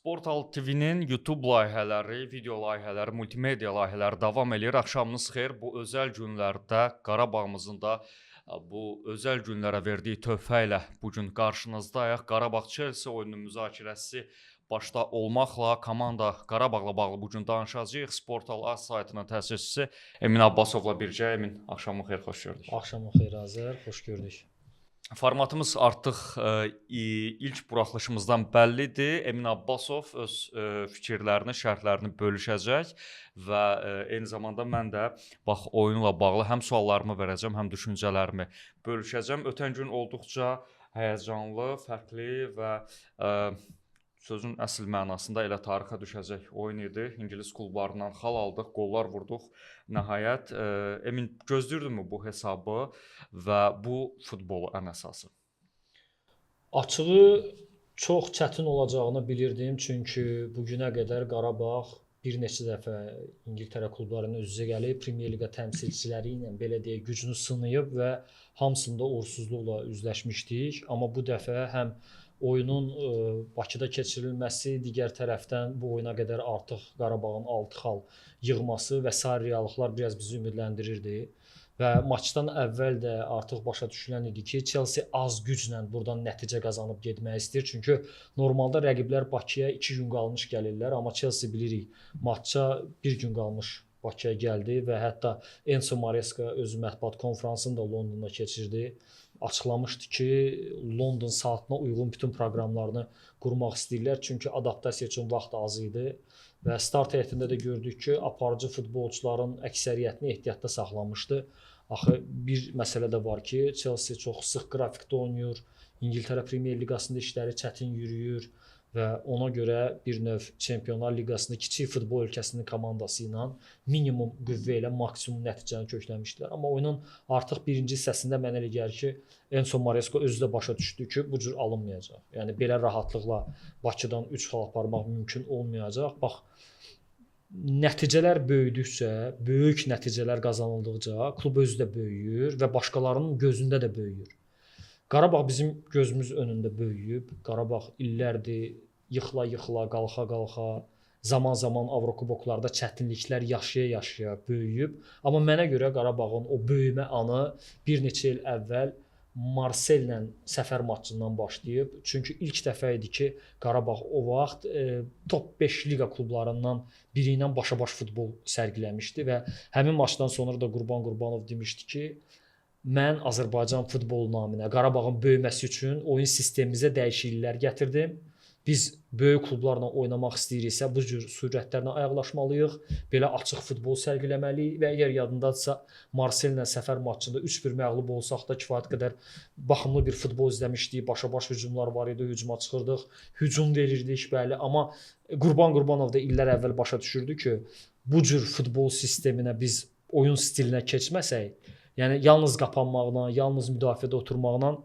Sportal TV-nin YouTube layihələri, video layihələri, multimedia layihələri davam eləyir. Axşamınız xeyir. Bu özəl günlərdə Qarabağımızın da bu özəl günlərə verdiyi töhfə ilə bu gün qarşınızdayıq. Qarabağ-Chelsea oyununun müzakirəsi başda olmaqla komanda Qarabağla bağlı bu gün danışacağıq. Sportal A saytının təsisçisi Emin Abbasovla birgə. Emin, axşamın xeyir, xoş gördük. Axşamın xeyir Azər, xoş gördük. Formatımız artıq ilk buraxılışımızdan bəllidir. Emin Abbasov öz fikirlərini, şərhlərini bölüşəcək və eyni zamanda mən də bax oyunla bağlı həm suallarımı verəcəm, həm düşüncələrimi bölüşəcəm. Ötən gün olduqca həyəcanlı, fərqli və sözün əsl mənasında elə tarixə düşəcək oyun idi. İngilis klublarından xal aldıq, qollar vurduq. Nəhayət, Emin, gözləyirdinmi bu hesabı və bu futbolu ən əsası? Açığı çox çətin olacağını bilirdim, çünki bugünə qədər Qarabağ bir neçə dəfə İngiltərə klublarının üz-üzə gəlib, Premyer Liqa təmsilçiləri ilə belə deyək gücünü sınayıb və hamısında uğursuzluqla üzləşmişdik. Amma bu dəfə həm oyunun Bakıda keçirilməsi, digər tərəfdən bu oyuna qədər artıq Qarabağın 6 xal yığması və sair reallıqlar biraz bizi ümidləndirirdi. Və maçdan əvvəl də artıq başa düşülən idi ki, Chelsea az güclə buradan nəticə qazanıb getmək istəyir. Çünki normalda rəqiblər Bakıya 2 gün qalmış gəlirlər, amma Chelsea bilirik, maçça 1 gün qalmış Bakıya gəldi və hətta Enzo Maresca öz mətbuat konfransını da Londonda keçirdi. Açıqlamışdı ki, London saatına uyğun bütün proqramlarını qurmaq istəyirlər, çünki adaptasiya üçün vaxt az idi və start heyətində də gördük ki, aparıcı futbolçuların əksəriyyətini ehtiyatda saxlamışdı. Axı bir məsələ də var ki, Chelsea çox sıx qrafikdə oynayır, İngiltərə Premyer Liqasında işləri çətin yürüyür və ona görə bir növ Çempionlar Liqasında kiçik futbol ölkəsinin komandası ilə minimum qüvvə ilə maksimum nəticəni kökləmişdilər. Amma oyunun artıq birinci hissəsində mənə elə gəlir ki, Enzo Maresca özü də başa düşdü ki, bu cür alınmayacaq. Yəni belə rahatlıqla Bakıdan 3 xal aparmaq mümkün olmayacaq. Bax, nəticələr böyüdükcə, böyük nəticələr qazanıldıqca klub özü də böyüyür və başqalarının gözündə də böyüyür. Qarabağ bizim gözümüz önündə böyüyüb. Qarabağ illərdir yıxıla-yıxıla, qalxa-qalxa, zaman-zaman Avrokuboklarda çətinliklər yaşaya-yaşaya böyüyüb. Amma mənə görə Qarabağın o böyümə anı bir neçə il əvvəl Marsellə səfər maçından başlayıb. Çünki ilk dəfə idi ki, Qarabağ o vaxt top 5 liqa klublarından biri ilə başa-baş futbol sərgiləmişdi və həmin maçdan sonra da Qurban Qurbanov demişdi ki, mən Azərbaycan futbol naminə Qarabağın böyüməsi üçün oyun sistemimizə dəyişikliklər gətirdim. Biz böyük klublarla oynamaq istəyiriksə, bu cür sürətlərlə ayaqlaşmalıyıq, belə açıq futbol sərgiləməliyik və əgər yadındadırsa, Marsellə səfər maçında 3-1 məğlub olsaq da kifayət qədər baxımlı bir futbol izləmişdik, başa-baş hücumlar var idi, hücuma çıxırdıq, hücum verirdik, bəli, amma Qurban Qurbanov da illər əvvəl başa düşürdü ki, bu cür futbol sisteminə biz oyun stilinə keçməsək, yəni yalnız qapanmaqla, yalnız müdafiədə oturmaqla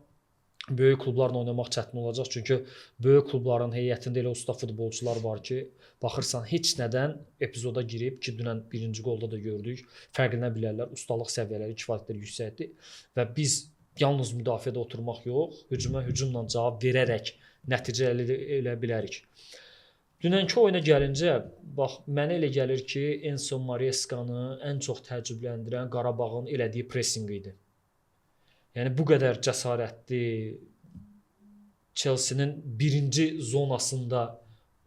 böyük klublarla oynamaq çətin olacaq. Çünki böyük klubların heyətində elə usta futbolçular var ki, baxırsan heç nədən epizoda girib ki, dünən birinci qolda da gördük, fərqlənə bilərlər, ustalıq səviyyələri kifayət qədər yüksəkdir və biz yalnız müdafiədə oturmaq yox, hücumla cavab verərək nəticə əldə edə bilərik. Dünənki oyuna gəlincə, bax, mənə elə gəlir ki, Enzo Marescanı ən çox təəccübləndirən Qarabağın elədiyi pressinq idi. Yəni, bu qədər cəsarətli Chelsea-nin birinci zonasında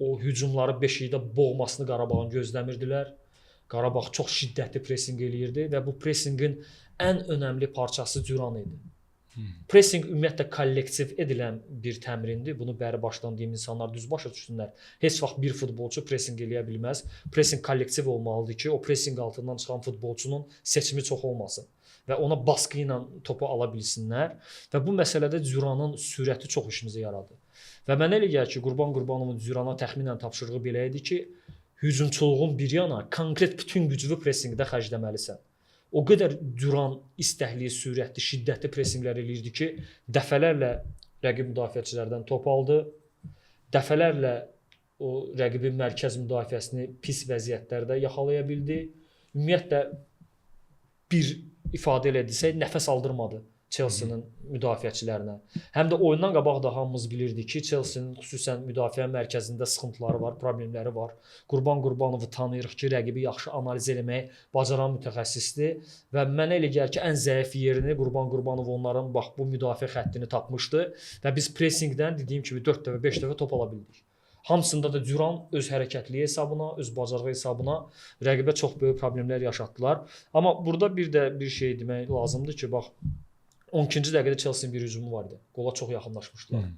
o hücumları beşikdə boğmasını Qarabağın gözləmirdilər. Qarabağ çox şiddətli pressinq eləyirdi və bu pressinqin ən önəmli parçası Duran idi. Pressing ümumiyyətlə kollektiv edilən bir təmrindir. Bunu bəri başdan deyim, insanlar düz başa düşsünlər. Heç vaxt bir futbolçu pressing eləyə bilməz. Pressing kollektiv olmalıdır ki, o pressing altından çıxan futbolçunun seçimi çox olmasın və ona baskı ilə topu ala bilsinlər. Və bu məsələdə Duranın sürəti çox işimizə yaradı. Və mənə elə gəlir ki, Qurban Qurbanovun Durana təxminən tapşırığı belə idi ki, hücumçuluğun bir yana konkret bütün güclü pressingdə xərcləməlisən. O qədər Duran istəkli, sürətli, şiddətli pressinqlər eləyirdi ki, dəfələrlə rəqib müdafiəçilərdən top aldı, dəfələrlə o rəqibin mərkəz müdafiəsini pis vəziyyətlərdə yaxalaya bildi. Ümumiyyətlə bir ifadə ilə desək, nəfəs aldırmadı Chelsea-nin müdafiəçilərinə. Həm də oyundan qabaq da hamımız bilirdik ki, Chelsea-nin xüsusən müdafiə mərkəzində sıxıntıları var, problemləri var. Qurban Qurbanovu tanıyırıq ki, rəqibi yaxşı analiz etməyi bacaran mütəxəssisdir və mənə elə gəlir ki, ən zəif yerini Qurban Qurbanov onların bax bu müdafiə xəttini tapmışdı və biz pressingdən dediyim kimi 4 dəfə, 5 dəfə top ala bildik. Hamısında da Duran öz hərəkətliyi hesabına, öz bacarığı hesabına rəqibə çox böyük problemlər yaşatdılar. Amma burada bir şey demək lazımdır ki, bax 12-ci dəqiqədə Chelsea-nin bir hücumu var idi. Qola çox yaxınlaşmışdılar.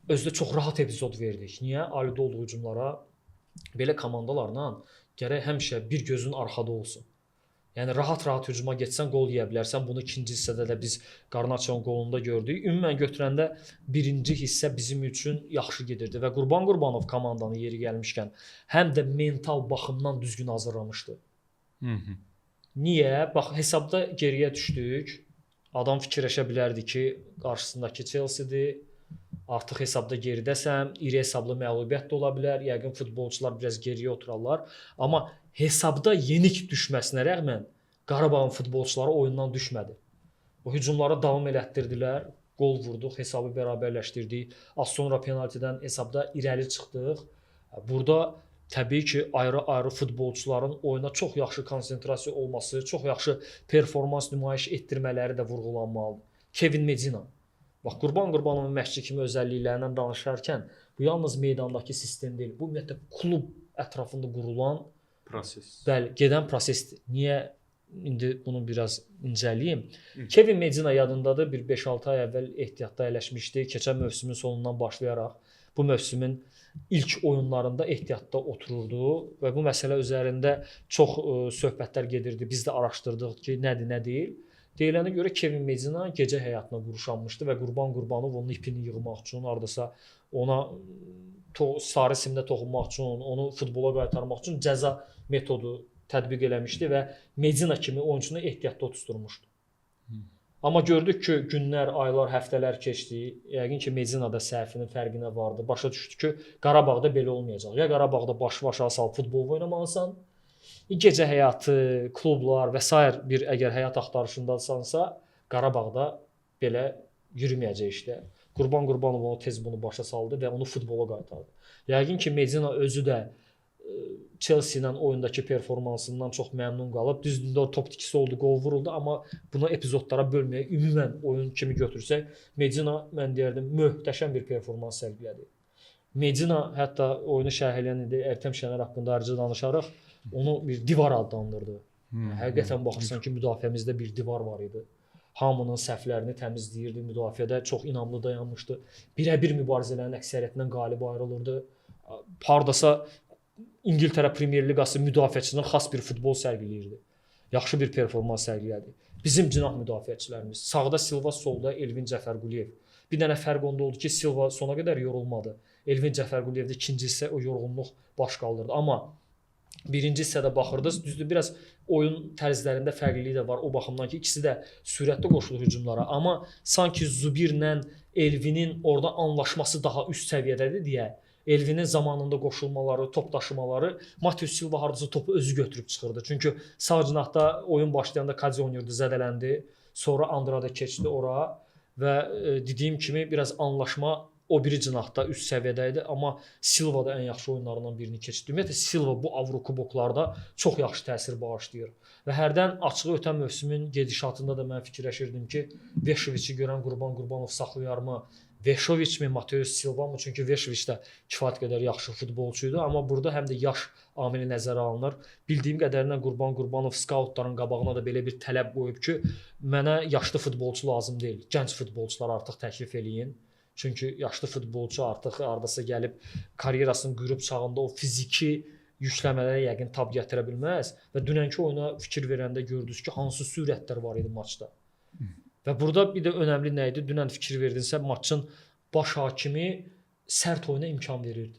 Özdə çox rahat epizod verdik. Niyə? Alidə olduğu hücumlara belə komandalarla gərək həmişə bir gözün arxada olsun. Yəni rahat-rahat hücuma getsən qol yeyə bilərsən. Bunu ikinci hissədə də biz Garnaçonun qolunda gördük. Ümumən götürəndə birinci hissə bizim üçün yaxşı gedirdi və Qurban Qurbanov komandanı yeri gəlmişkən həm də mental baxımdan düzgün hazırlamışdı. Niyə? Bax hesabda geriyə düşdük. Adam fikirləşə bilərdi ki, qarşısındakı Chelsea-dir. Artıq hesabda geridəsəm, iri hesablı məğlubiyyət də ola bilər. Yəqin futbolçular biraz geriyə oturarlar. Amma hesabda yenik düşməsinə rəğmən Qarabağın futbolçuları oyundan düşmədi. O hücumları davam elətdirdilər. Qol vurduq, hesabı bərabərləşdirdik. Az sonra penaltidən hesabda irəli çıxdıq. Burada təbii ki, ayrı-ayrı futbolçuların oyuna çox yaxşı konsentrasiya olması, çox yaxşı performans nümayiş etdirmələri də vurğulanmalıdır. Kevin Medina. Bax, Qurban Qurbanovun məşqçi kimi özəlliklərindən danışarkən, bu yalnız meydandakı sistem deyil. Bu ümumiyyətlə klub ətrafında qurulan proses. Bəli, gedən prosesdir. Niyə? İndi bunu biraz incələyim. Kevin Medina yadındadır, bir 5-6 ay əvvəl ehtiyatda əyləşmişdi. Keçən mövsümün sonundan başlayaraq bu mövsümün ilk oyunlarında ehtiyatda otururdu və bu məsələ üzərində çox söhbətlər gedirdi. Biz də araşdırdıq ki, nədir, nə deyil. Deyilənə görə Kevin Medina gecə həyatına quruşanmışdı və Qurban Qurbanov onun ipini yığmaq üçün, hardasa ona sarı simdə toxunmaq üçün, onu futbola qaytarmaq üçün cəza metodu tətbiq eləmişdi və Medina kimi oyunçunu ehtiyatda oturtmuşdu. Amma gördük ki, günlər, aylar, həftələr keçdi. Yəqin ki, Medina da səhvinin fərqinə vardı. Başa düşdü ki, Qarabağda belə olmayacaq. Ya Qarabağda başı aşağı salıb futbol oynamalısan, gecə həyatı, klublar və s. bir əgər həyat axtarışındasansa, Qarabağda belə yürüməyəcək işlər. Qurban Qurbanov onu tez bunu başa saldı və onu futbola qaytardı. Yəqin ki, Medina özü də Chelsea ilə oyundakı performansından çox məmnun qalıb. Düzdür, top tikisi oldu, qol vuruldu, amma bunu epizodlara bölməyə ümumən oyun kimi götürsək, Medina mən deyərdim möhtəşəm bir performans sərgilədi. Medina hətta oyunu şərh edən idi, Ertəm Şənər haqqında ayrıca danışarıq, onu bir divar adlandırdı. Həqiqətən baxırsan ki, müdafiəmizdə bir divar var idi. Hamının səhvlərini təmizləyirdi, müdafiədə çox inamlı dayanmışdı. Birə-bir mübarizələrin əksəriyyətindən qalib ayrılırdı. Hardasa İngiltərə Premyer Liqası müdafiəçisindən xas bir futbol sərgiləyirdi. Yaxşı bir performans sərgilədi. Bizim cinah müdafiəçilərimiz, sağda Silva, solda Elvin Cəfərquliyev. Bir dənə fərq onda oldu ki, Silva sona qədər yorulmadı. Elvin Cəfərquliyev də ikinci hissə o yorğunluq baş qaldırdı. Amma birinci hissədə baxırdınız, düzdür, biraz oyun tərzlərində fərqlilik də var. O baxımdan ki, ikisi də sürətli qoşulur hücumlara. Amma sanki Zubirlə Elvinin orada anlaşması daha üst səviyyədədir deyə Elvinin zamanında qoşulmaları, top daşımaları Mateus Silva hardasa topu özü götürüb çıxırdı. Çünki sağ cinahda oyun başlayanda Kadzi oynayırdı, zədələndi. Sonra Andrada keçdi ora və dediyim kimi biraz anlaşma o biri cinahda üst səviyyədə idi, amma Silva da ən yaxşı oyunlarından birini keçdi. Ümumiyyətlə Silva bu Avrokuboklarda çox yaxşı təsir bağışlayır. Və hərdən açığı ötən mövsümün gedişatında da mən fikirləşirdim ki, Veşoviçi görən Qurban Qurbanov saxlayarmı? Veşoviç mi, Mateus Silva mı? Çünki Veşoviç də kifayət qədər yaxşı futbolçuydu, amma burada həm də yaş amili nəzərə alınır. Bildiyim qədərilə Qurban Qurbanov skautların qabağına da belə bir tələb qoyub ki, mənə yaşlı futbolçu lazım deyil, gənc futbolçular artıq təklif eləyin. Çünki yaşlı futbolçu artıq hardasa gəlib karyerasının qürub çağında o fiziki yükləmələrə yəqin tab gətirə bilməz və dünənki oyuna fikir verəndə gördünüz ki, hansı sürətlər var idi maçda. Və burada bir də önəmli nə idi? Dünən fikir verdinsə, maçın baş hakimi sərt oyuna imkan verirdi.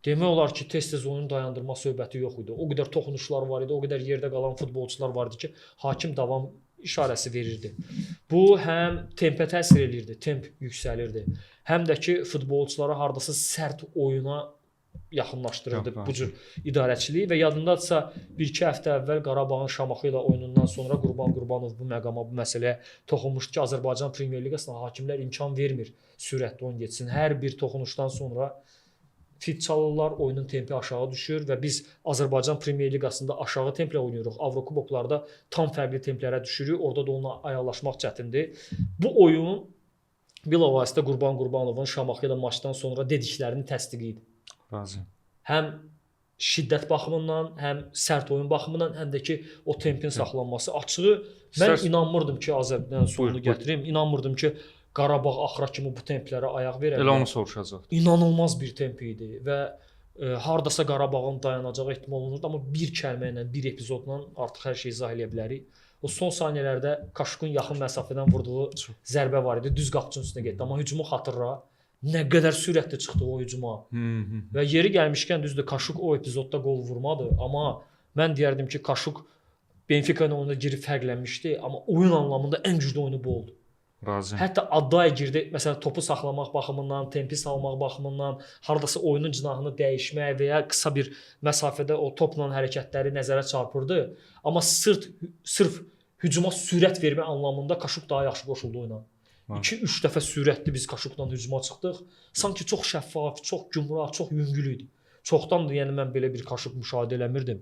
Demək olar ki, tez-tez oyunu dayandırma söhbəti yox idi. O qədər toxunuşlar var idi, o qədər yerdə qalan futbolçular var idi ki, hakim davam işarəsi verirdi. Bu həm tempə təsir eləyirdi, temp yüksəlirdi. Həm də ki, futbolçulara hardasa sərt oyuna yaxınlaşdırırdı bu cür idarəçiliyi və yadındadsa 1-2 həftə əvvəl Qarabağın Şamaxı ilə oyunundan sonra Qurban Qurbanov bu məqama, bu məsələyə toxunmuşdu ki, Azərbaycan Premyer Liqasına hakimlər imkan vermir sürətli oyun getsin. Hər bir toxunuşdan sonra fit çalırlar, oyunun tempi aşağı düşür və biz Azərbaycan Premyer Liqasında aşağı templə oynayırıq. Avrokuboklarda tam fərqli templərə düşürük. Orada da onunla ayaqlaşmaq çətindir. Bu oyun bilavasitə Qurban Qurbanovun Şamaxı ilə maçdan sonra dediklərinin təsdiqi idi. Razıyam. Həm şiddət baxımından, həm sərt oyun baxımından, həm də ki o tempin saxlanması. Açığı mən inanmırdım ki, Azərbaycan sonunu gətirim. İnanmırdım ki, Qarabağ axıra kimi bu templərə ayaq verər. Elə onu soruşacaqdım. İnanılmaz bir temp idi və hardasa Qarabağın dayanacağı ehtimal olunurdu, amma bir kəlmə ilə, bir epizodla artıq hər şeyi izah edə bilərik. O son saniyələrdə Kaşukun yaxın məsafədən vurduğu zərbə var idi, düz qapıçının üstünə getdi, amma hücumu xatırla. Nə qədər sürətli çıxdı o hücuma. Və yeri gəlmişkən düzdür, Kaşuk o epizodda qol vurmadı, amma mən deyərdim ki, Kaşuk Benfica ilə oyunda girib fərqlənmişdi, amma oyun anlamında ən güclü oyunu bu oldu. Razıyam. Hətta Adaya girdi, məsələn, topu saxlamaq baxımından, tempi salmaq baxımından, hardasa oyunun cinahını dəyişmək və ya qısa bir məsafədə o topla hərəkətləri nəzərə çarpırdı. Amma sırf hücuma sürət vermə anlamında Kaşuk daha yaxşı qoşuldu oyuna. 2-3 dəfə sürətli biz Kaşukla hücuma çıxdıq. Sanki çox şəffaf, çox gümrah, çox yüngül idi. Çoxdandır, yəni mən belə bir Kaşuk müşahidə eləmirdim.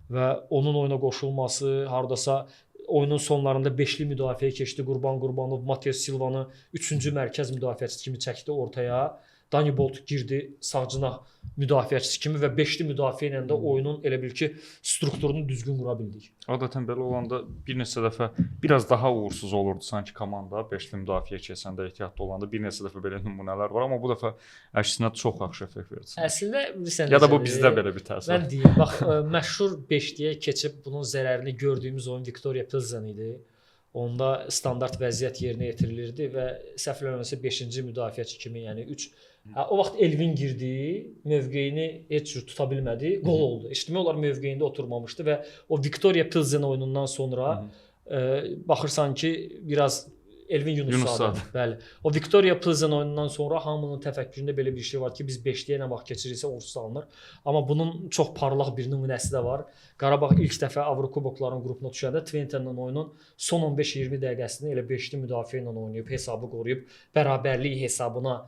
Və onun oyuna qoşulması, hardasa oyunun sonlarında 5-li müdafiəyə keçdi. Qurban Qurbanov Matias Silvanı 3-cü mərkəz müdafiəçisi kimi çəkdi ortaya. Dani Bolt girdi sağ cinah müdafiəçisi kimi və 5-li müdafiə ilə də oyunun elə bil ki strukturunu düzgün qura bildik. Adətən belə olanda bir neçə dəfə biraz daha uğursuz olurdu sanki komanda 5-li müdafiə keçəndə, ehtiyatlı olanda bir neçə dəfə belə nümunələr var, amma bu dəfə əksinə çox yaxşı effekt verdi. Əslində bilirsən, ya da bu bizdə belə bir təsir. Mən deyim, bax məşhur 5-liyə keçib bunun zərərini gördüyümüz oyun Viktoria Pilsen idi. Onda standart vəziyyət yerinə yetirilirdi və səhv eləmirəmsə 5-ci müdafiəçi kimi, yəni 3 o vaxt Elvin girdi, mövqeyini heç cür tuta bilmədi, qol oldu. Eşitmək olar mövqeyində oturmamışdı və o Viktoria Pilsen oyunundan sonra baxırsan ki, biraz Elvin Yunusadı. Bəli. O Viktoria Pilsen oyunundan sonra hamının təfəkküründə belə bir şey var ki, biz 5-liyə nə vaxt keçirirsə uğursuz alınır. Amma bunun çox parlaq bir nümunəsi də var. Qarabağ ilk dəfə Avrokubokların qrupuna düşəndə Twente-lə oyunun son 15-20 dəqiqəsini elə 5-li müdafiə ilə oynayıb, hesabı qoruyub, bərabərlik hesabına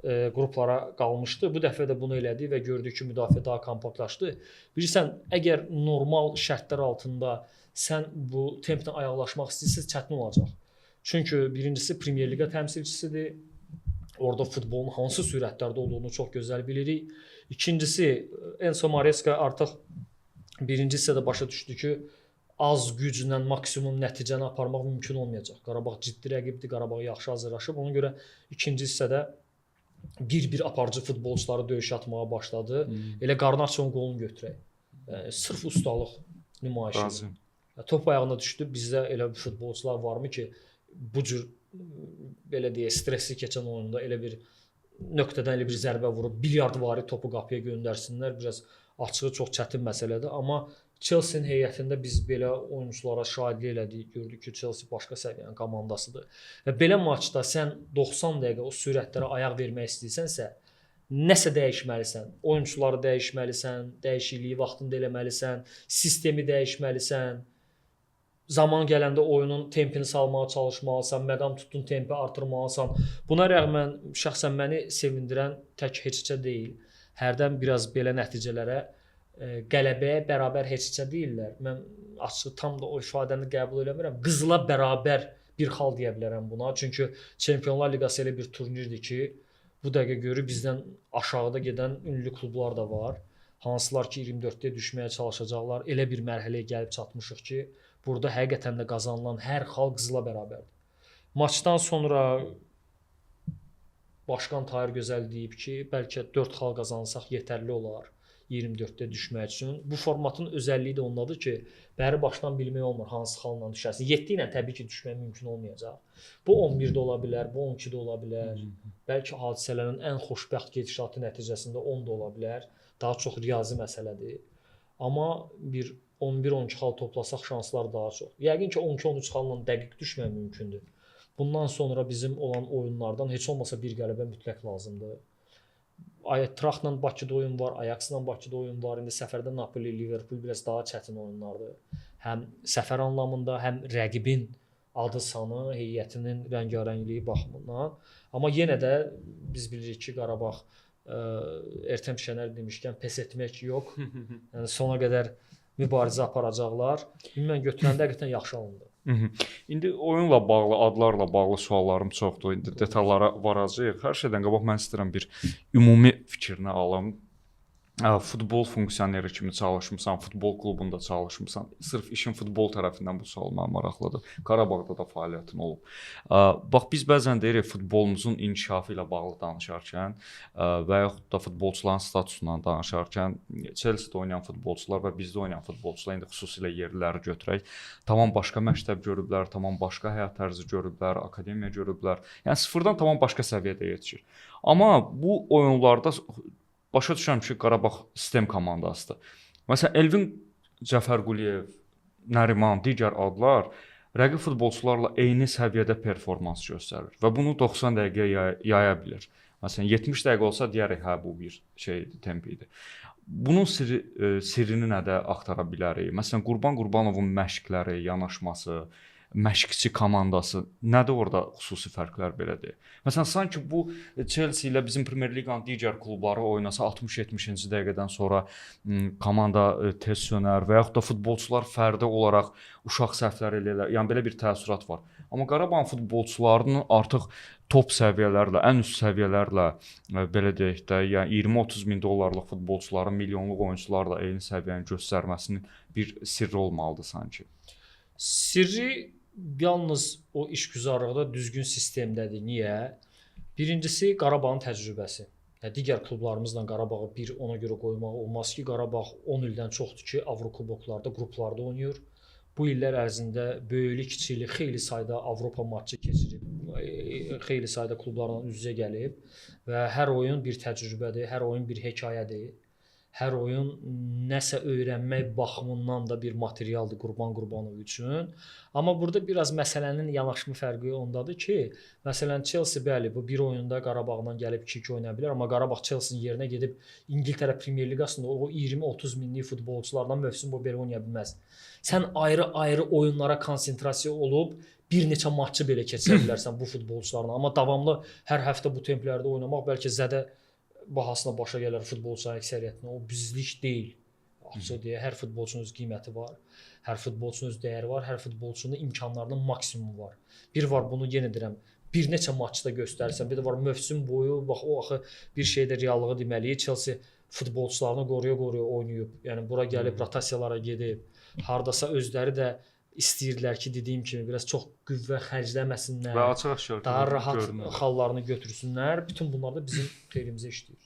qruplara qalmışdı. Bu dəfə də bunu elədi və gördük ki, müdafiə daha kompaktlaşdı. Bilirsən, əgər normal şərtlər altında sən bu templə ayaqlaşmaq istəyirsən, çətin olacaq. Çünki birincisi Premyer Liqa təmsilçisidir. Orada futbolun hansı sürətlərdə olduğunu çox gözəl bilirik. İkincisi, Enzo Maresca artıq birinci hissədə başa düşdü ki, az güclə maksimum nəticəni aparmaq mümkün olmayacaq. Qarabağ ciddi rəqibdir, Qarabağ yaxşı hazırlaşıb. Ona görə ikinci hissədə bir aparıcı futbolçuları döyüşə atmağa başladı. Elə Garnaçonun qolunu götürək. Sırf ustalıq nümayişidir. Top ayağına düşdü. Bizdə elə futbolçular varmı ki, bu cür belə deyə stresli keçən oyunda elə bir nöqtədən elə bir zərbə vurub bilyardvari topu qapıya göndərsinlər. Biraz açığı çox çətin məsələdir, amma Chelsea-nin heyətində biz belə oyunçulara şahidlik elədik, gördük ki, Chelsea başqa səviyyənin komandasıdır. Və belə maçda sən 90 dəqiqə o sürətlərə ayaq vermək istəyirsənsə, nəsə dəyişməlisən. Oyunçuları dəyişməlisən, dəyişikliyi vaxtında eləməlisən, sistemi dəyişməlisən. Zaman gələndə oyunun tempini salmağa çalışmalısan, məqam tutduğun tempi artırmalısan. Buna rəğmən şəxsən məni sevindirən tək heçcə deyil. Hərdən biraz belə nəticələrə qələbəyə bərabər heçcə deyirlər. Mən açıq tam da o ifadəni qəbul eləmirəm. Qızıla bərabər bir xal deyə bilərəm buna. Çünki Çempionlar Liqası elə bir turnirdir ki, bu dəqiqə görü bizdən aşağıda gedən ünlü klublar da var. Hansılar ki 24-də düşməyə çalışacaqlar. Elə bir mərhələyə gəlib çatmışıq ki, burada həqiqətən də qazanılan hər xal qızıla bərabərdir. Maçdan sonra Başqan Tahir Gözəl deyib ki, bəlkə 4 xal qazansaq yetərli olar 24-də düşmək üçün. Bu formatın özəlliyi də ondadır ki, bəri başdan bilmək olmur hansı xalla düşərsən. 7 ilə təbii ki, düşmək mümkün olmayacaq. Bu 11-də ola bilər, bu 12-də ola bilər. Bəlkə hadisələrin ən xoşbəxt gedişatı nəticəsində 10 da ola bilər. Daha çox riyazi məsələdir. Amma bir 11-12 xal toplasaq şanslar daha çox. Yəqin ki 12-13 xalla dəqiq düşmək mümkündür. Bundan sonra bizim olan oyunlardan heç olmasa bir qələbə mütləq lazımdır. Eintrachtla Bakıda oyun var, Ajaxla Bakıda oyun var. İndi səfərdə Napoli, Liverpool biraz daha çətin oyunlardır. Həm səfər anlamında, həm rəqibin adı sanı, heyətinin rəngarəngliyi baxımından. Amma yenə də biz bilirik ki, Qarabağ Ertem Şener demişkən pes etmək yox. Yəni sona qədər mübarizə aparacaqlar. Ümumən götürəndə həqiqətən yaxşı alındı. İndi oyunla bağlı, adlarla bağlı suallarım çoxdur. İndi detallara varacağıq. Hər şeydən qabaq mən istəyirəm bir ümumi fikrini alım. Futbol funksioneri kimi çalışmısan, futbol klubunda çalışmısan. Sırf işin futbol tərəfindən bu sual mənə maraqlıdır. Qarabağda da fəaliyyətin olub. Bax biz bəzən deyirik futbolumuzun inkişafı ilə bağlı danışarkən və yaxud da futbolçuların statusundan danışarkən Chelsea-də oynayan futbolçular və bizdə oynayan futbolçular, indi xüsusilə yerliləri götürək, tamam başqa məktəb görüblər, tamam başqa həyat tərzi görüblər, akademiya görüblər. Yəni sıfırdan tamam başqa səviyyədə yetişir. Amma bu oyunlarda başa düşürəm ki, Qarabağ sistem komandasıdır. Məsələn, Elvin Cəfərquliyev, Nəriman, digər adlar rəqib futbolçularla eyni səviyyədə performans göstərir və bunu 90 dəqiqəyə yaya bilir. Məsələn, 70 dəqiqə olsa deyərik, hə bu bir şeydir, temp idi. Bunun sirrini nədə axtara bilərik? Məsələn, Qurban Qurbanovun məşqləri, yanaşması, məşqçi komandası nədir orada xüsusi fərqlər belədir? Məsələn, sanki bu Chelsea ilə bizim Premyer Liqanın digər klubları oynasa 60-70-ci dəqiqədən sonra komanda tez sönər və yaxud da futbolçular fərdi olaraq uşaq səhvlər eləyirlər. Yəni belə bir təəssürat var. Amma Qarabağ futbolçularının artıq top səviyyələrlə, ən üst səviyyələrlə belə deyək də, yəni 20-30 min dollarlıq futbolçuların milyonluq oyunçularla eyni səviyyəni göstərməsinin bir sirri olmalıdır sanki. Sirri yalnız o işgüzarlıqda düzgün sistemdədir. Niyə? Birincisi Qarabağın təcrübəsi. Digər klublarımızla Qarabağı bir ona görə qoymaq olmaz ki, Qarabağ 10 ildən çoxdur ki, Avrokuboklarda, qruplarda oynayır. Bu illər ərzində böyüklü, kiçikli xeyli sayda Avropa matçı keçirib, xeyli sayda klublarla üz-üzə gəlib və hər oyun bir təcrübədir, hər oyun bir hekayədir. Hər oyun nəsə öyrənmək baxımından da bir materialdır Qurban Qurbanov üçün. Amma burada biraz məsələnin yanaşma fərqi ondadır ki, məsələn Chelsea bəli bu bir oyunda Qarabağdan gəlib 2-2 oynaya bilər, amma Qarabağ Chelsea-nin yerinə gedib İngiltərə Premyer Liqasında o 20-30 minlik futbolçularla mövsüm boyu belə oynaya bilməz. Sən ayrı-ayrı oyunlara konsentrasiya olub bir neçə matçı belə keçirə bilərsən bu futbolçularla, amma davamlı hər həftə bu templərdə oynamaq bəlkə zədə bahasına başa gələr futbolçuların əksəriyyətinə. O bizlik deyil. Açıq deyə hər futbolçunun öz qiyməti var. Hər futbolçunun öz dəyəri var. Hər futbolçunun imkanlarının maksimumu var. Bir var bunu yenə deyirəm, bir neçə matçda göstərsən, bir də var mövsüm boyu bax o axı bir şeydə reallığı deməliyik. Chelsea futbolçularını qoruya-qoruya oynayıb. Yəni bura gəlib rotasiyalara gedib. Hardasa özləri də istəyirdilər ki, dediyim kimi biraz çox qüvvə xərcləməsinlər və açıq-aşkar daha rahat xallarını götürsünlər. Bütün bunlar da bizim xeyrimizə işləyir.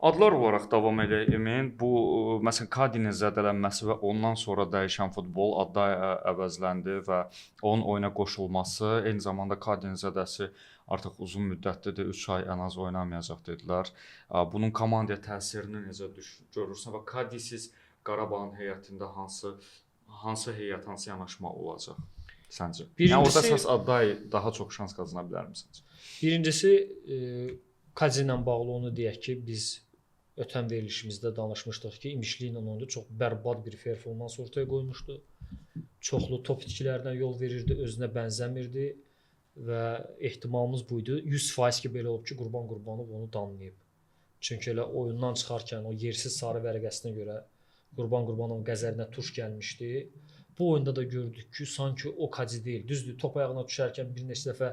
Adlar olaraq davam edək. Bu məsələn Kadinin zədələnməsi və ondan sonra dəyişən futbol adda əvəzləndi və onun oyuna qoşulması, eyni zamanda Kadinin zədəsi artıq uzun müddətlidir, 3 ay ən az oynamayacaq dedilər. Bunun komandaya təsirini necə görürsən və Kadisiz Qarabağın heyətində hansı heyət, hansı yanaşma olacaq səncə? Yəni orada əsas adday daha çox şans qazana bilərmi səncə? Birincisi Kadzi ilə bağlı onu deyək ki, biz ötən verilişimizdə danışmışdıq ki, İmişli ilə oyunda çox bərbad bir performans ortaya qoymuşdu. Çoxlu top itkilərinə yol verirdi, özünə bənzəmirdi və ehtimalımız buydu. 100% ki, belə olub ki, Qurban Qurbanov onu danlayıb. Çünki elə oyundan çıxarkən o yersiz sarı vərəqəsinə görə Qurban Qurbanovun qəzərinə tuş gəlmişdi. Bu oyunda da gördük ki, sanki o Kadzi deyil. Düzdür, top ayağına düşərkən bir neçə dəfə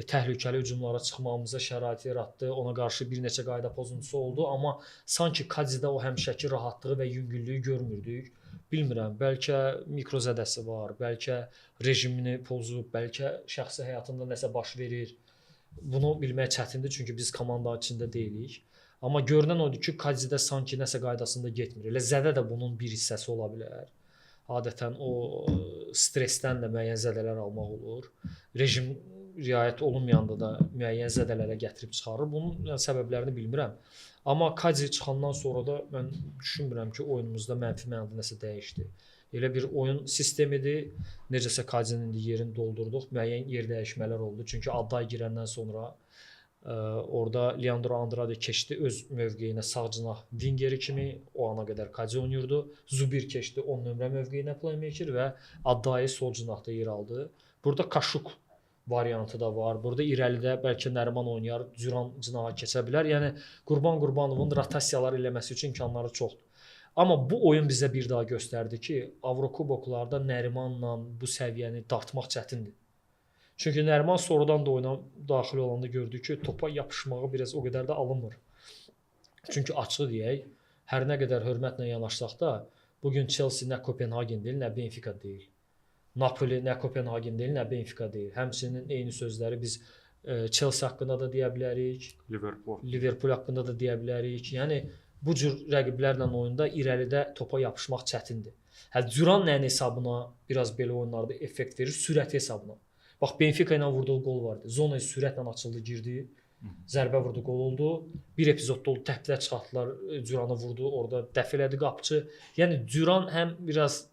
təhlükəli hücumlara çıxmağımıza şərait yaratdı. Ona qarşı bir neçə qayda pozuntusu oldu, amma sanki Kadzidə o həmişəki rahatlığı və yüngüllüyü görmürdük. Bilmirəm, bəlkə mikro zədəsi var, bəlkə rejimini pozub, bəlkə şəxsi həyatında nəsə baş verir. Bunu bilmək çətindir, çünki biz komandanın içində deyilik. Amma görünən odur ki, Kadzidə sanki nəsə qaydasında getmir. Elə zədə də bunun bir hissəsi ola bilər. Adətən o stressdən də müəyyən zədələr almaq olur. Rejim riayət olunmayanda da müəyyən zədələrə gətirib çıxarır. Bunun səbəblərini bilmirəm. Amma Kadzi çıxandan sonra da mən düşünmürəm ki, oyunumuzda mənfi mənada nəsə dəyişdi. Elə bir oyun sistemidir. Necəsə Kadzinin yerini doldurduq. Müəyyən yer dəyişmələr oldu. Çünki adday girəndən sonra Orada Leandro Andrade keçdi öz mövqeyinə sağ cinah wingeri kimi, o ana qədər Kadi oynayırdı. Zubir keçdi 10 nömrə mövqeyinə playmaker və Addayi sol cinahda yer aldı. Burada Kaşuk variantı da var. Burada irəlidə bəlkə Nəriman oynayar, Duran cinaha keçə bilər. Yəni Qurban Qurbanovun rotasiyalar eləməsi üçün imkanları çoxdur. Amma bu oyun bizə bir daha göstərdi ki, Avrokuboklarda Nərimanla bu səviyyəni dartmaq çətindir. Çünki Nəriman sonradan da oyuna daxil olanda gördü ki, topa yapışmağı biraz o qədər də alınmır. Çünki açıq deyək, hər nə qədər hörmətlə yanaşsaq da, bugün Chelsea nə Kopenhagen deyil, nə Benfica deyil. Napoli nə Kopenhagen deyil, nə Benfica deyil. Həmçinin eyni sözləri biz Chelsea haqqında da deyə bilərik, Liverpool haqqında da deyə bilərik. Yəni bu cür rəqiblərlə oyunda irəlidə topa yapışmaq çətindir. Duran nəyin hesabına biraz belə oyunlarda effekt verir? Sürət hesabına. Bax Benfica ilə vurduğu gol vardı. Zonaya sürətlə açıldı, girdi. Zərbə vurdu, gol oldu. Bir epizodda oldu, təklər çıxartdılar, Duranı vurdu, orada dəf elədi qapıçı. Yəni Duran həm biraz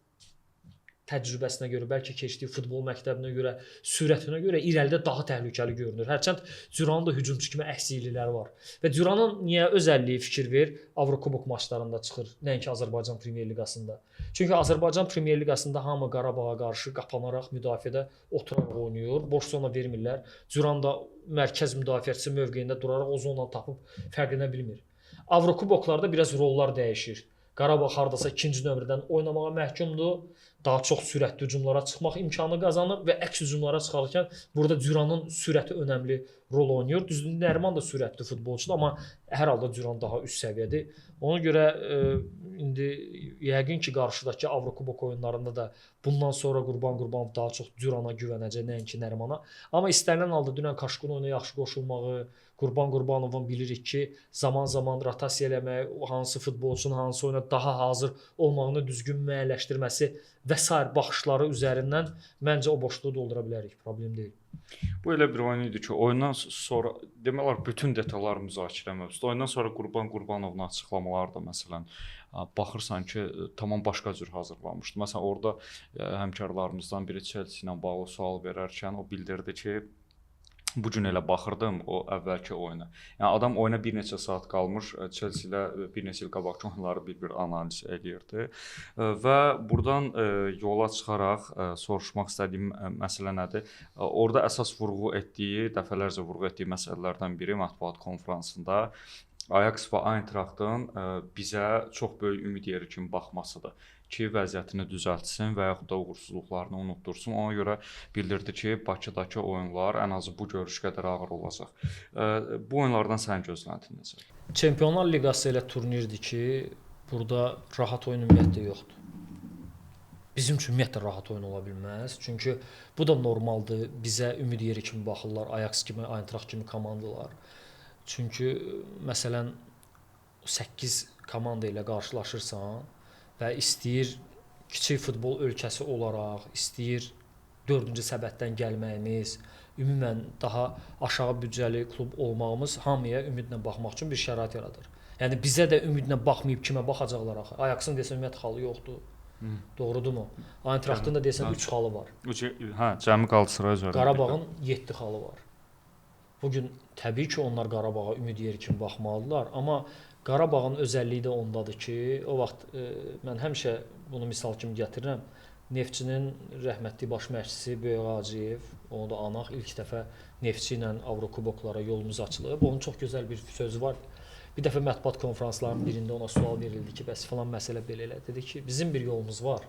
təcrübəsinə görə, bəlkə keçdiyi futbol məktəbinə görə, sürətinə görə irəlidə daha təhlükəli görünür. Hərçənd Duranın da hücumçu kimi əksiklikləri var. Və Duranın niyə özəlliyi fikir ver, Avrokubok maçlarında çıxır, nəinki Azərbaycan Premyer Liqasında. Çünki Azərbaycan Premyer Liqasında hamı Qarabağa qarşı qapanaraq müdafiədə oturaraq oynayır, boş zona vermirlər. Duran da mərkəz müdafiəçisi mövqeyində duraraq o zonanı tapıb fərqlənə bilmir. Avrokuboklarda biraz rollar dəyişir. Qarabağ hardasa ikinci nömrədən oynamağa məhkumdur. Daha çox sürətli hücumlara çıxmaq imkanı qazanır və əks hücumlara çıxarkən burada Duranın sürəti önəmli rol oynayır. Düzdür, Nəriman da sürətli futbolçudur, amma hər halda Duran daha üst səviyyədir. Ona görə indi yəqin ki, qarşıdakı Avrokubok oyunlarında da bundan sonra Qurban Qurbanov daha çox Durana güvənəcək, nəinki Nərimana. Amma istənilən halda dünən Kaşqın oyuna yaxşı qoşulmağı, Qurban Qurbanovun bilirik ki, zaman-zaman rotasiya eləmək, hansı futbolçunun hansı oyuna daha hazır olmağını düzgün müəyyənləşdirməsi və sair baxışları üzərindən məncə o boşluğu doldura bilərik, problem deyil. Bu elə bir oyun idi ki, oyundan sonra demək olar bütün detallar müzakirə mövzusudur. Oyundan sonra Qurban Qurbanovun açıqlamaları da məsələn baxırsan ki, tamam başqa cür hazırlanmışdı. Məsələn, orada həmkarlarımızdan biri Chelsea ilə bağlı sual verərkən o bildirdi ki, bu gün elə baxırdım o əvvəlki oyuna. Yəni adam oyuna bir neçə saat qalmış, Chelsea ilə bir neçə il qabaqki oyunları bir analiz eləyirdi. Və burdan yola çıxaraq soruşmaq istədiyim məsələ nədir? Orada əsas vurğu etdiyi, dəfələrcə vurğu etdiyi məsələlərdən biri mətbuat konfransında Ajax və Eintrachtın bizə çox böyük ümid yeri kimi baxmasıdır ki, vəziyyətini düzəltsin və yaxud da uğursuzluqlarını unutdursun. Ona görə bildirdi ki, Bakıdakı oyunlar ən azı bu görüş qədər ağır olacaq. Bu oyunlardan sənin gözləntin necə? Çempionlar Liqası elə turnirdir ki, burada rahat oyun ümumiyyətlə yoxdur. Bizim üçün ümumiyyətlə rahat oyun ola bilməz. Çünki bu da normaldır. Bizə ümid yeri kimi baxırlar, Ajax kimi, Eintracht kimi komandalar. Çünki məsələn 8 komanda ilə qarşılaşırsan və istəyir kiçik futbol ölkəsi olaraq, istəyir 4-cü səbətdən gəlməyimiz, ümumən daha aşağı büdcəli klub olmağımız hamıya ümidlə baxmaq üçün bir şərait yaradır. Yəni bizə də ümidlə baxmayıb kimə baxacaqlar axı? Ajaxın desən ümumiyyətlə xalı yoxdur. Doğrudurmu? Eintrachtın da desən 3 xalı var. Hə, cəmi Qalatasaray üzərində. Qarabağın 7 xalı var. Bugün təbii ki, onlar Qarabağa ümid yeri kimi baxmalıdırlar, amma Qarabağın özəlliyi də ondadır ki, o vaxt mən həmişə bunu misal kimi gətirirəm. Neftçinin rəhmətli baş məşqçisi Böyük Hacıyev, onu da anaq ilk dəfə Neftçi ilə Avrokuboklara yolumuz açılıb. Onun çox gözəl bir sözü var. Bir dəfə mətbuat konfranslarının birində ona sual verildi ki, bəs filan məsələ belə elə. Dedi ki, bizim bir yolumuz var.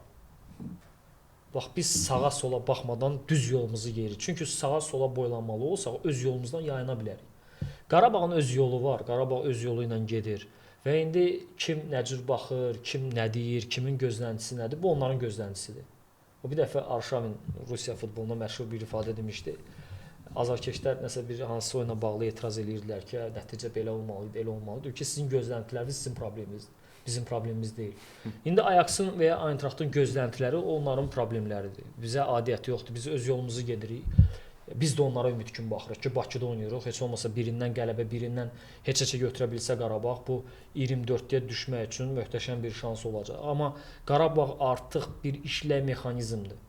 Bax biz sağa sola baxmadan düz yolumuzu yeyirik. Çünki sağa sola boylanmalı olsaq öz yolumuzdan yayına bilərik. Qarabağın öz yolu var. Qarabağ öz yolu ilə gedir. Və indi kim nə cür baxır, kim nə deyir, kimin gözləntisi nədir? Bu onların gözləntisidir. O bir dəfə Arşavin Rusiya futboluna məşhur bir ifadə demişdi. Azarkeşlər nəsə bir hansı oyuna bağlı etiraz edirdilər ki, nəticə belə olmalıdır, elə olmalıdır. Ki sizin gözləntiləriniz sizin probleminizdir. Bizim problemimiz deyil. İndi Ajaxın və ya Eintrachtın gözləntiləri onların problemləridir. Bizə adiyyəti yoxdur. Biz öz yolumuzu gedirik. Biz də onlara ümid kimi baxırıq ki, Bakıda oynayırıq. Heç olmasa birindən qələbə, birindən heç-heçə götürə bilsə Qarabağ bu 24-yə düşmək üçün möhtəşəm bir şans olacaq. Amma Qarabağ artıq bir işlək mexanizmdir.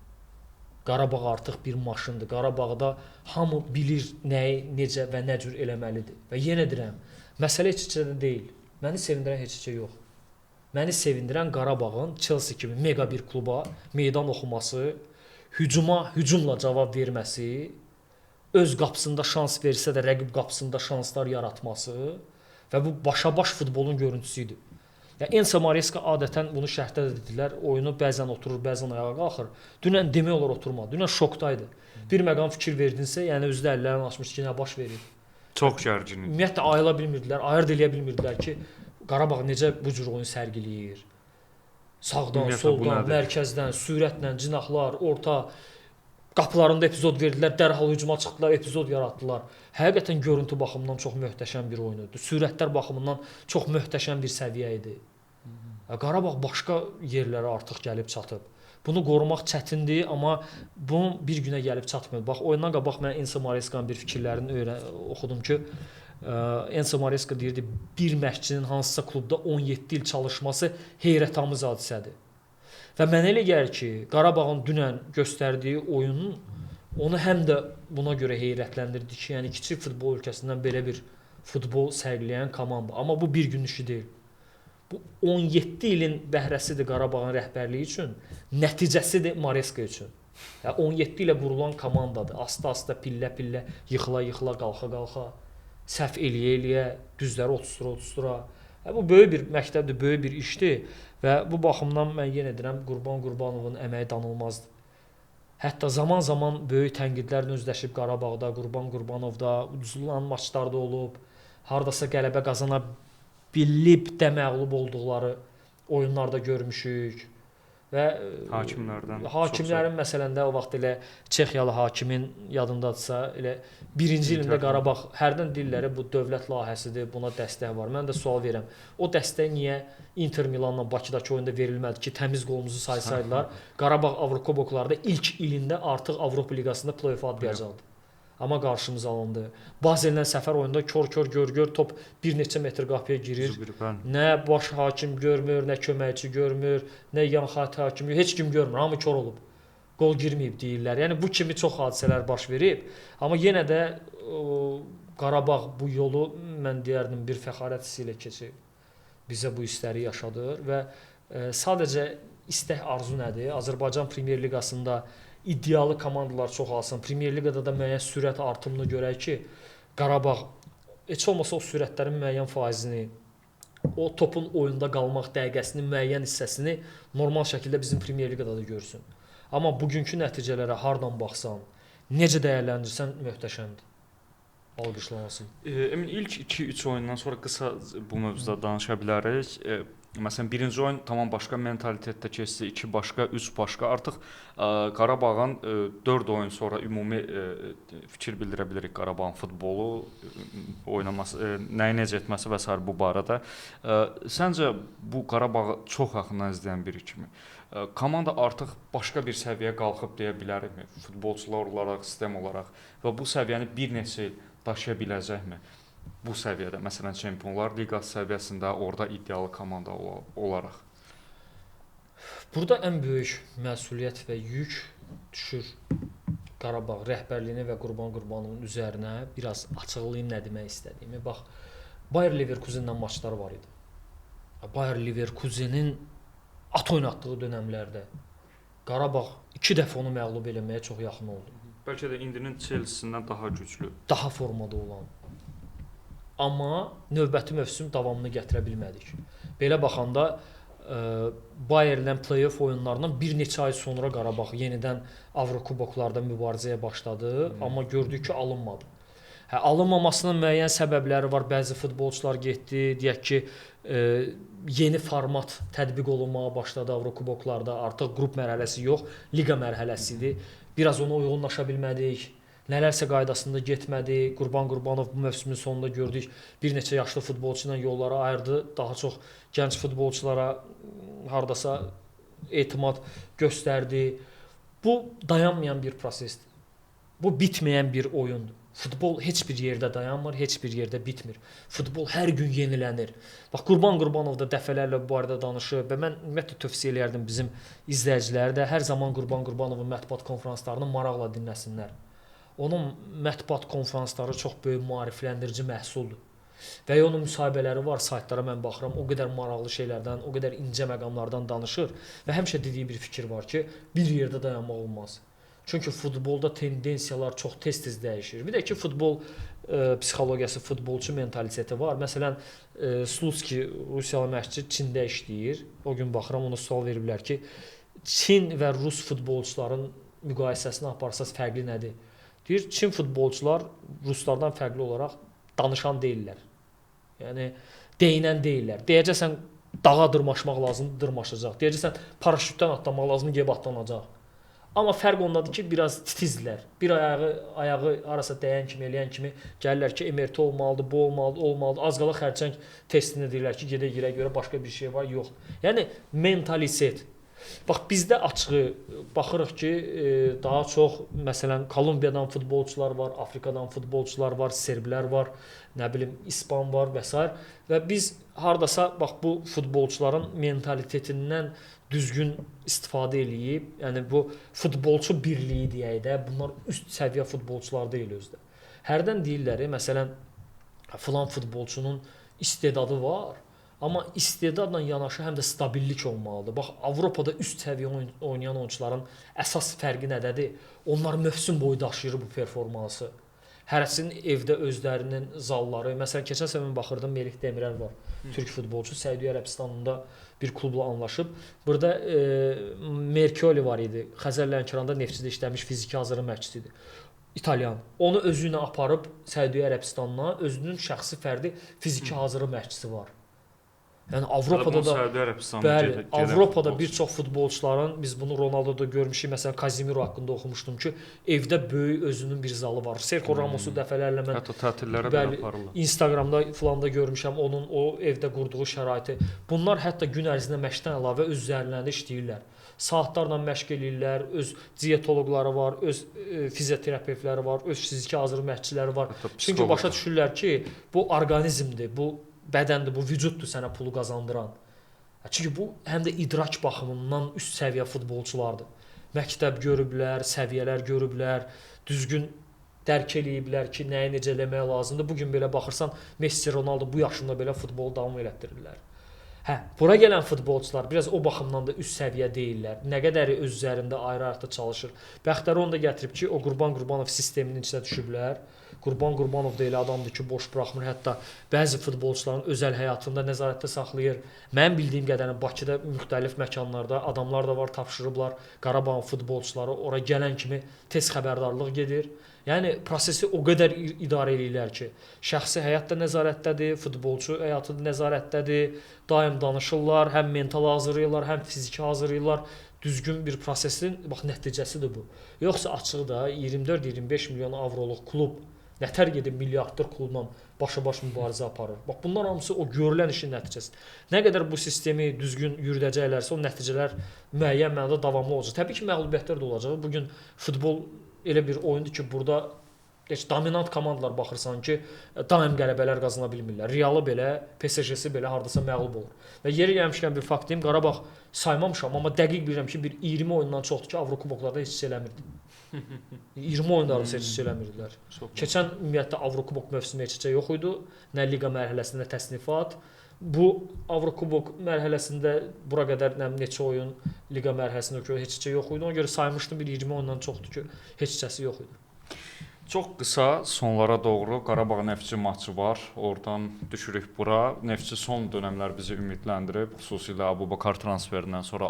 Qarabağ artıq bir maşındır. Qarabağda hamı bilir nəyi, necə və nə cür eləməlidir. Və yenə deyirəm, məsələ heç-heçdə deyil. Məni sevindirən heç-heçə yox. Məni sevindirən Qarabağın Chelsea kimi mega bir kluba meydan oxuması, hücumla cavab verməsi, öz qapısında şans versə də rəqib qapısında şanslar yaratması və bu başa-baş futbolun görüntüsü idi. Ya Enzo Maresca adətən bunu şərhdə də dedilər. Oyunu bəzən oturur, bəzən ayağa qalxır. Dünən demək olar oturmadı. Dünən şokdaydı. Bir məqam fikir verdinsə, yəni özü də əllərini açmış ki, nə baş verir. Çox gərgin idi. Ümumiyyətlə ayıla bilmirdilər, ayırd eləyə bilmirdilər ki, Qarabağ necə bu cür oyun sərgiləyir. Sağdan, soldan, mərkəzdən, sürətlə, cinahlar, orta qapılarında epizod verdilər, dərhal hücuma çıxdılar, epizod yaratdılar. Həqiqətən görüntü baxımından çox möhtəşəm bir oyun idi. Sürətlər baxımından çox möhtəşəm bir səviyyə idi. Qarabağ başqa yerlərə artıq gəlib çatıb. Bunu qorumaq çətindir, amma bu bir günə gəlib çatmır. Bax, oyundan qabaq mən Enzo Maresca'nın bir fikirlərini oxudum ki, Enzo Maresca deyirdi, bir məşqçinin hansısa klubda 17 il çalışması heyrətamiz hadisədir. Və mənə elə gəlir ki, Qarabağın dünən göstərdiyi oyunun onu həm də buna görə heyrətləndirdi ki, yəni kiçik futbol ölkəsindən belə bir futbol sərgiləyən komanda. Amma bu bir gün işi deyil. Bu 17 ilin bəhrəsidir Qarabağın rəhbərliyi üçün, nəticəsidir Maresca üçün. Yəni 17 ilə qurulan komandadır. Asta-asta, pillə-pillə, yıxıla-yıxıla, qalxa-qalxa, səhv eləyə-eləyə, düzləri otustura-otustura. Bu böyük bir məktəbdir, böyük bir işdir və bu baxımdan mən yenə deyirəm, Qurban Qurbanovun əməyi danılmazdır. Hətta zaman-zaman böyük tənqidlərlə üzləşib Qarabağda, Qurban Qurbanovda, uduzulan maçlarda olub, hardasa qələbə qazana bilib də məğlub olduqları oyunlarda görmüşük və hakimlərin məsələndə o vaxt elə Çexiyalı hakimin yadındadırsa, elə birinci ilində Qarabağ hərdən deyirlər bu dövlət layihəsidir, buna dəstək var. Mən də sual verirəm. O dəstək niyə Inter Milanla Bakıdakı oyunda verilmədi ki, təmiz qolumuzu saysaydılar? Qarabağ Avrokuboklarda ilk ilində artıq Avropa Liqasında play-off adlayacaqdı. Amma qarşımıza alındı. Bazellə səfər oyunda kör-kör gör top bir neçə metr qapıya girir. Nə baş hakim görmür, nə köməkçi görmür, nə yan xətt hakimi, heç kim görmür. Hamı kör olub. Qol girməyib deyirlər. Yəni bu kimi çox hadisələr baş verib. Amma yenə də Qarabağ bu yolu mən deyərdim bir fəxarət hissi ilə keçib. Bizə bu istəyi yaşadır və sadəcə istək arzu nədir? Azərbaycan Premyer Liqasında iddialı komandalar çoxalsın. Premyer Liqada da müəyyən sürət artımını görək ki, Qarabağ heç olmasa o sürətlərin müəyyən faizini, o topun oyunda qalmaq dəqiqəsinin müəyyən hissəsini normal şəkildə bizim Premyer Liqada da görsün. Amma bugünkü nəticələrə hardan baxsan, necə dəyərləndirsən möhtəşəmdir. Alqışlansın. Emin, ilk 2-3 oyundan sonra qısa bu mövzuda danışa bilərik. Məsələn, birinci oyun tamam başqa mentalitetdə keçdi, 2 başqa, 3 başqa. Artıq Qarabağın 4 oyun sonra ümumi fikir bildirə bilirik Qarabağın futbolu oynaması, nəyi necə etməsi və s. bu barədə. Səncə bu Qarabağı çox yaxından izləyən biri kimi komanda artıq başqa bir səviyyə qalxıb deyə bilərikmi? Futbolçular olaraq, sistem olaraq və bu səviyyəni bir neçə il daşıya biləcəkmi? Bu səviyyədə, məsələn, Çempionlar Liqası səviyyəsində orada iddialı komanda olaraq. Burada ən böyük məsuliyyət və yük düşür Qarabağ rəhbərliyinə və Qurban Qurbanovun üzərinə. Biraz açıqlayım nə demək istədiyimi. Bax, Bayer Leverkusenlə maçlar var idi. Bayer Leverkusenin at oynatdığı dönəmlərdə Qarabağ 2 dəfə onu məğlub eləməyə çox yaxın oldu. Bəlkə də indinin Chelsea-sindən daha güclü. Daha formada olan. Amma növbəti mövsüm davamını gətirə bilmədik. Belə baxanda Bayernlə play-off oyunlarından bir neçə ay sonra Qarabağ yenidən Avrokuboklarda mübarizəyə başladı, amma gördük ki, alınmadı. Alınmamasının müəyyən səbəbləri var. Bəzi futbolçular getdi, deyək ki, yeni format tətbiq olunmağa başladı Avrokuboklarda. Artıq qrup mərhələsi yox, liqa mərhələsidir. Biraz ona uyğunlaşa bilmədik. Nələrsə qaydasında getmədi. Qurban Qurbanov bu mövsümün sonunda gördük, bir neçə yaşlı futbolçu ilə yolları ayırdı. Daha çox gənc futbolçulara hardasa etimad göstərdi. Bu dayanmayan bir prosesdir. Bu bitməyən bir oyundur. Futbol heç bir yerdə dayanmır, heç bir yerdə bitmir. Futbol hər gün yenilənir. Bax Qurban Qurbanov da dəfələrlə bu barədə danışıb və mən ümumiyyətlə tövsiyə eləyərdim bizim izləyicilər də hər zaman Qurban Qurbanovun mətbuat konfranslarını maraqla dinləsinlər. Onun mətbuat konfransları çox böyük maarifləndirici məhsuldur. Və ya onun müsahibələri var, saytlara mən baxıram, o qədər maraqlı şeylərdən, o qədər incə məqamlardan danışır və həmişə dediyi bir fikir var ki, bir yerdə dayanmaq olmaz. Çünki futbolda tendensiyalar çox tez-tez dəyişir. Bir də ki, futbol psixologiyası, futbolçu mentaliteti var. Məsələn, Slutski Rusiyalı məşqçi Çində işləyir. O gün baxıram, ona sual veriblər ki, Çin və Rus futbolçuların müqayisəsini aparsaz fərqli nədir? Deyir, Çin futbolçular Ruslardan fərqli olaraq danışan deyirlər. Yəni deyinən deyirlər. Deyəcəksən dağa dırmaşmaq lazımdır, dırmaşacaq. Deyəcəksən paraşütdən atlamaq lazımdır, gedib atlanacaq. Amma fərq ondadır ki, biraz titizdirlər. Bir ayağı arasa dəyən kimi, eləyən kimi gəlirlər ki, MRT olmalıdır, bu olmalıdır. Az qala xərçəng testini deyirlər ki, gedə görə başqa bir şey var, yox. Yəni mentalitet. Bax bizdə açığı baxırıq ki, daha çox məsələn Kolumbiyadan futbolçular var, Afrikadan futbolçular var, serblər var, nə bilim İspan var və s. və biz hardasa bax bu futbolçuların mentalitetindən düzgün istifadə eləyib, yəni bu futbolçu birliyi deyək də, bunlar üst səviyyə futbolçular deyil özdə. Hərdən deyirlər, məsələn, filan futbolçunun istedadı var, amma istedadla yanaşı həm də stabillik olmalıdır. Bax Avropada üst səviyyə oynayan oyunçuların əsas fərqi nədədir? Onlar mövsüm boyu daşıyır bu performansı. Hərəsinin evdə özlərinin zalları. Məsələn, keçən səfər baxırdım, Melih Demirel var. Türk futbolçu Səudiyyə Ərəbistanında bir klubla anlaşıb. Burada Merkoli var idi. Xəzər Lənkəranda Neftçidə işləmiş fiziki hazırlıq məşqçisidir. İtalyan. Onu özü ilə aparıb Səudiyyə Ərəbistanına, özünün şəxsi fərdi fiziki hazırlıq məşqçisi var. Yəni Avropada da Avropada bir çox futbolçuların biz bunu Ronaldoda görmüşük. Məsələn Casemiro haqqında oxumuşdum ki, evdə böyük özünün bir zalı var. Sergio Ramos'u dəfələrlə mən hətta tətillərə belə aparırlar. Instagramda filanda görmüşəm onun o evdə qurduğu şəraiti. Bunlar hətta gün ərzində məşqdən əlavə öz üzərlərində işləyirlər. Saatlarla məşq eləyirlər, öz dietoloqları var, öz fizioterapevtləri var, öz fiziki hazırlıq məşqçiləri var. Çünki başa düşürlər ki, bu orqanizmdir, bu bədəndir, bu vücuddur sənə pulu qazandıran. Çünki bu həm də idrak baxımından üst səviyyə futbolçulardır. Məktəb görüblər, səviyyələr görüblər, düzgün dərk eləyiblər ki, nəyi necə eləmək lazımdır. Bu gün belə baxırsan, Messi, Ronaldo bu yaşında belə futbolu davam elətdirirlər. Bura gələn futbolçular biraz o baxımdan da üst səviyyə deyillər. Nə qədəri öz üzərində ayrı-ayrı çalışır. Bəxtəri onu da gətirib ki, o Qurban Qurbanov sisteminin içinə düşüblər. Qurban Qurbanov da elə adamdır ki, boş buraxmır. Hətta bəzi futbolçuların özəl həyatında nəzarətdə saxlayır. Mənim bildiyim qədərilə Bakıda müxtəlif məkanlarda adamlar da var, tapşırıblar. Qarabağ futbolçuları ora gələn kimi tez xəbərdarlıq gedir. Yəni prosesi o qədər idarə edirlər ki, şəxsi həyat da nəzarətdədir, futbolçu həyatı da nəzarətdədir. Daim danışırlar, həm mental hazırlayırlar, həm fiziki hazırlayırlar. Düzgün bir prosesin bax nəticəsidir bu. Yoxsa açıqda 24-25 milyon avroluq klub nətər gedib milyarddır klubla başa-baş mübarizə aparır. Bax bunlar hamısı o görülən işin nəticəsidir. Nə qədər bu sistemi düzgün yürüdəcəklərsə o nəticələr müəyyən mənada davamlı olacaq. Təbii ki, məğlubiyyətlər də olacaq. Bu gün futbol elə bir oyundur ki, burada heç dominant komandalar baxırsan ki, daim qələbələr qazana bilmirlər. Realı belə, PSG-si belə hardasa məğlub olur. Və yeri gəlmişkən bir fakt deyim, Qarabağ saymamışam, amma dəqiq bilirəm ki, bir 20 oyundan çoxdur ki, Avrokuboklarda heç eləmirdi. 20 oyunda heç eləmirdilər. Keçən ümumiyyətlə Avrokubok mövsümü heç yox idi. Nə liqa mərhələsində təsnifat. Bu Avrokubok mərhələsində bura qədər neçə oyun liqa mərhələsində heç yox idi. Ona görə saymışdım bir 20 oyundan çoxdur ki, heç yox idi. Çox qısa sonlara doğru Qarabağ Neftçi maçı var. Oradan düşürük bura. Neftçi son dönəmlər bizi ümidləndirib. Xüsusilə Abubakar transferindən sonra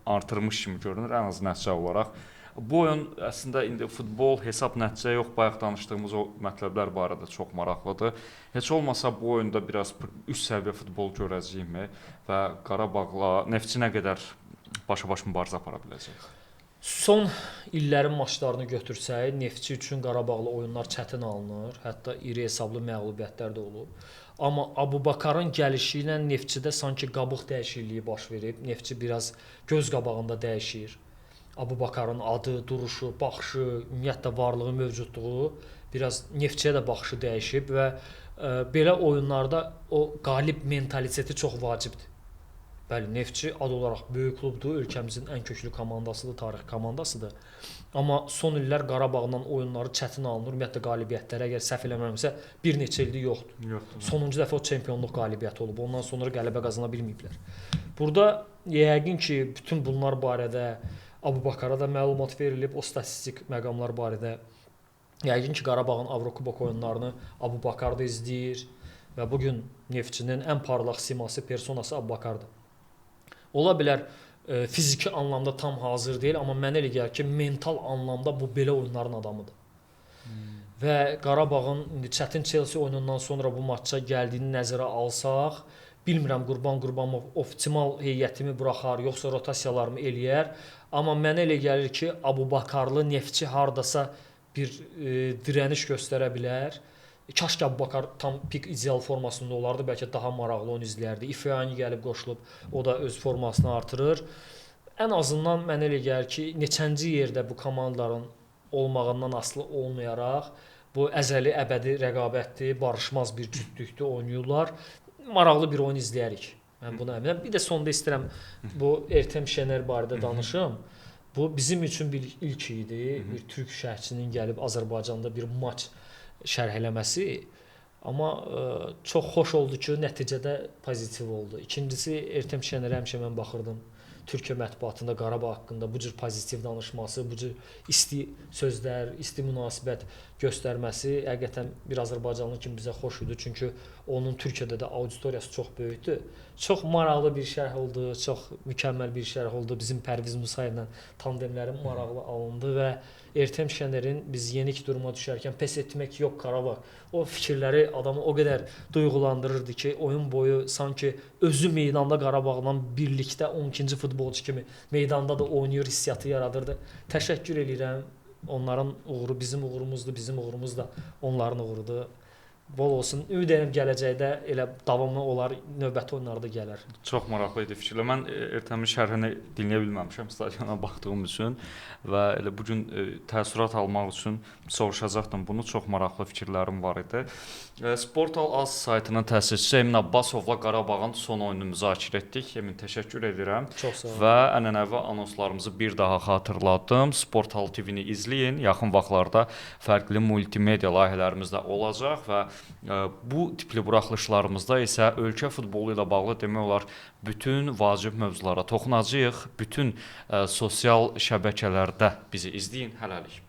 artırmış kimi görünür ən az nəticə olaraq. Bu oyun əslində indi futbol hesab nəticə yox, bayaq danışdığımız o mətləblər barədə çox maraqlıdır. Heç olmasa bu oyunda biraz üst səviyyə futbol görəcəyikmi və Qarabağla Neftçi nə qədər başa-baş mübarizə apara biləcək? Son illərin maçlarını götürsək, Neftçi üçün Qarabağla oyunlar çətin alınır. Hətta iri hesablı məğlubiyyətlər də olub. Amma Abubakarın gəlişi ilə Neftçidə sanki qabıq dəyişikliyi baş verib. Neftçi biraz göz qabağında dəyişir. Abubakarın adı, duruşu, baxışı, ümumiyyətlə varlığı, mövcudluğu biraz Neftçiyə də baxışı dəyişib və belə oyunlarda o qalib mentaliteti çox vacibdir. Bəli, Neftçi ad olaraq böyük klubdur, ölkəmizin ən köklü komandasıdır, tarixi komandasıdır. Amma son illər Qarabağla oyunları çətin alınır. Ümumiyyətlə qalibiyyətləri əgər səhv eləmirəmsə bir neçə ildir yoxdur. Sonuncu dəfə o çempionluq qalibiyyəti olub. Ondan sonra qələbə qazana bilməyiblər. Burada yəqin ki, bütün bunlar barədə Abubakara da məlumat verilib, o statistik məqamlar barədə. Yəqin ki, Qarabağın Avrokubok oyunlarını Abubakar da izləyir və bu gün Neftçinin ən parlaq siması, personası Abubakardır. Ola bilər fiziki anlamda tam hazır deyil, amma mənə elə gəlir ki, mental anlamda bu belə oyunların adamıdır. Və Qarabağın indi çətin Chelsea oyunundan sonra bu matça gəldiyini nəzərə alsaq, bilmirəm Qurban Qurbanov optimal heyətimi buraxar, yoxsa rotasiyalarımı eləyər, amma mənə elə gəlir ki, Abubakarlı Neftçi hardasa bir dirəniş göstərə bilər. Kaş ki Abubakar tam pik ideal formasında olardı, bəlkə daha maraqlı oyun izləyərdi. İfani gəlib qoşulub, o da öz formasını artırır. Ən azından mənə elə gəlir ki, neçənci yerdə bu komandaların olmağından asılı olmayaraq, bu əzəli əbədi rəqabətdir, barışmaz bir cütlükdür, oynayırlar. Maraqlı bir oyun izləyərik. Mən buna əminəm. Bir də sonda istəyirəm bu Ertem Şener barədə danışım. Bu bizim üçün bir ilk idi. Bir türk şərhçinin gəlib Azərbaycanda bir maç şərh eləməsi, amma çox xoş oldu ki, nəticədə pozitiv oldu. İkincisi, Ertem Şenerə həmişə mən baxırdım. Türkiyə mətbuatında Qarabağ haqqında bu cür pozitiv danışması, bu cür isti sözlər, isti münasibət göstərməsi həqiqətən bir Azərbaycanlı kimi bizə xoş idi. Çünki onun Türkiyədə də auditoriyası çox böyükdür. Çox maraqlı bir şərh oldu, çox mükəmməl bir şərh oldu. Bizim Pərviz Musayevlə tandemlərin maraqlı alındı və Ertem Şenerin biz yenik duruma düşərkən pes etmək yox Qarabağ. O fikirləri adamı o qədər duyğulandırırdı ki, oyun boyu sanki özü meydanda Qarabağla birlikdə 12-ci futbolçu kimi meydanda da oynayır hissiyatı yaradırdı. Təşəkkür edirəm. Onların uğuru bizim uğurumuzdur, bizim uğurumuz da onların uğurudur. Bol olsun. Ümid edirəm gələcəkdə elə davamlı olar, növbəti oyunlarda gələr. Çox maraqlı idi fikirlər. Mən Ertəmin şərhini dinləyə bilməmişəm stadiona baxdığım üçün və elə bu gün təəssürat almaq üçün soruşacaqdım bunu. Çox maraqlı fikirlərim var idi. Sportal Az saytının təsisçisi Emin Abbasovla Qarabağın son oyununu müzakirə etdik. Emin, təşəkkür edirəm. Çox sağ olun. Və ənənəvi anonslarımızı bir daha xatırladım. Sportal TV-ni izləyin. Yaxın vaxtlarda fərqli multimedia layihələrimiz də olacaq və bu tipli buraxılışlarımızda isə ölkə futbolu ilə bağlı demək olar bütün vacib mövzulara toxunacağıq. Bütün sosial şəbəkələrdə bizi izləyin. Hələlik.